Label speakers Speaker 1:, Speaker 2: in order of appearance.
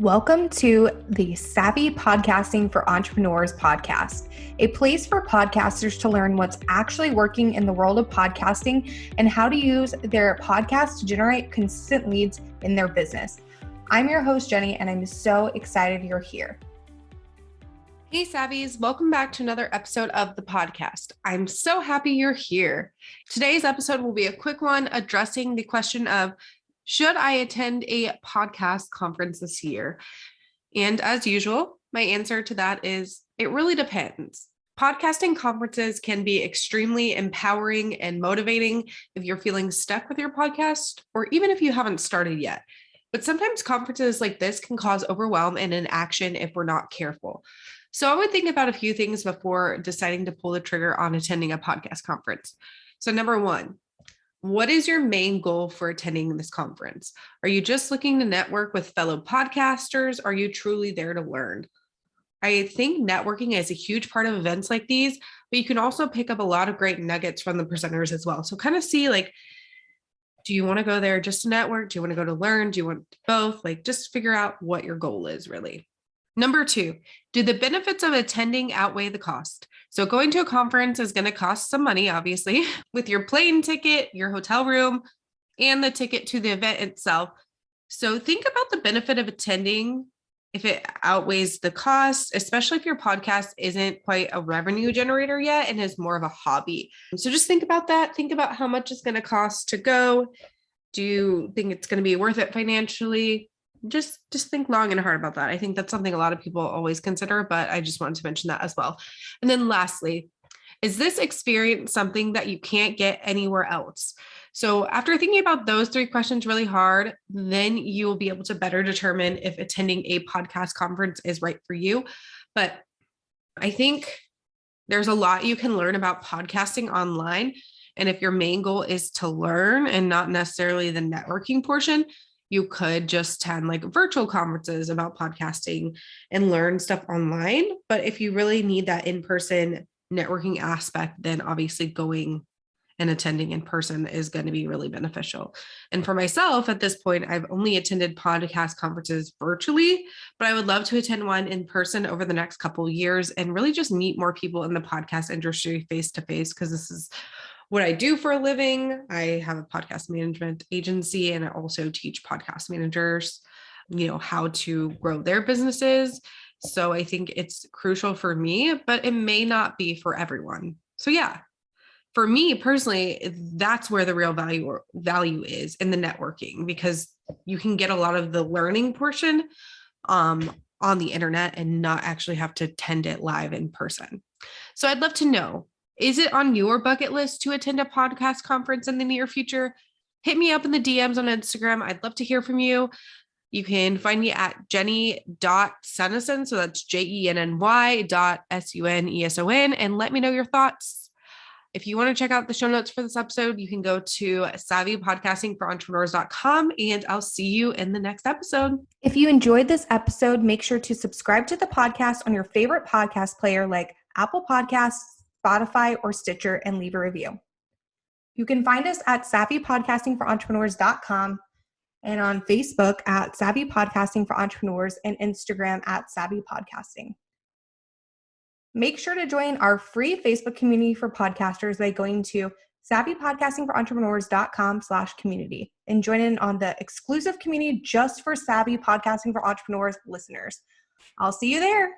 Speaker 1: Welcome to the Savvy Podcasting for Entrepreneurs podcast, a place for podcasters to learn what's actually working in the world of podcasting and how to use their podcast to generate consistent leads in their business. I'm your host, Jenny, and I'm so excited you're here.
Speaker 2: Hey, Savvies. Welcome back to another episode of the podcast. I'm so happy you're here. Today's episode will be a quick one addressing the question of, should I attend a podcast conference this year? And as usual, my answer to that is it really depends. Podcasting conferences can be extremely empowering and motivating if you're feeling stuck with your podcast, or even if you haven't started yet. But sometimes conferences like this can cause overwhelm and inaction if we're not careful. So I would think about a few things before deciding to pull the trigger on attending a podcast conference. So number one, what is your main goal for attending this conference? Are you just looking to network with fellow podcasters? Are you truly there to learn? I think networking is a huge part of events like these, but you can also pick up a lot of great nuggets from the presenters as well. So kind of see do you want to go there just to network? Do you want to go to learn? Do you want both? Just figure out what your goal is really. Number two, do the benefits of attending outweigh the cost? So going to a conference is going to cost some money, obviously, with your plane ticket, your hotel room, and the ticket to the event itself. So think about the benefit of attending if it outweighs the cost, especially if your podcast isn't quite a revenue generator yet and is more of a hobby. So just think about that. Think about how much it's going to cost to go. Do you think it's going to be worth it financially? Just think long and hard about that. I think that's something a lot of people always consider, but I just wanted to mention that as well. And then lastly, is this experience something that you can't get anywhere else? So after thinking about those three questions really hard, then you will be able to better determine if attending a podcast conference is right for you. But I think there's a lot you can learn about podcasting online. And if your main goal is to learn and not necessarily the networking portion, you could just attend virtual conferences about podcasting and learn stuff online. But if you really need that in-person networking aspect, then obviously going and attending in person is going to be really beneficial. And for myself at this point, I've only attended podcast conferences virtually, but I would love to attend one in person over the next couple of years and really just meet more people in the podcast industry face to face, because this is what I do for a living. I have a podcast management agency, and I also teach podcast managers, how to grow their businesses. So I think it's crucial for me, but it may not be for everyone. So yeah, for me personally, that's where the real value is in the networking, because you can get a lot of the learning portion on the internet and not actually have to attend it live in person. So I'd love to know, is it on your bucket list to attend a podcast conference in the near future? Hit me up in the DMs on Instagram. I'd love to hear from you. You can find me at jenny.sunneson. So that's JENNY.SUNESON, and let me know your thoughts. If you want to check out the show notes for this episode, you can go to savvypodcastingforentrepreneurs.com, and I'll see you in the next episode.
Speaker 1: If you enjoyed this episode, make sure to subscribe to the podcast on your favorite podcast player like Apple Podcasts, Spotify, or Stitcher, and leave a review. You can find us at savvypodcastingforentrepreneurs.com and on Facebook at Savvy Podcasting for Entrepreneurs and Instagram at Savvy Podcasting. Make sure to join our free Facebook community for podcasters by going to savvypodcastingforentrepreneurs.com/community and join in on the exclusive community just for Savvy Podcasting for Entrepreneurs listeners. I'll see you there.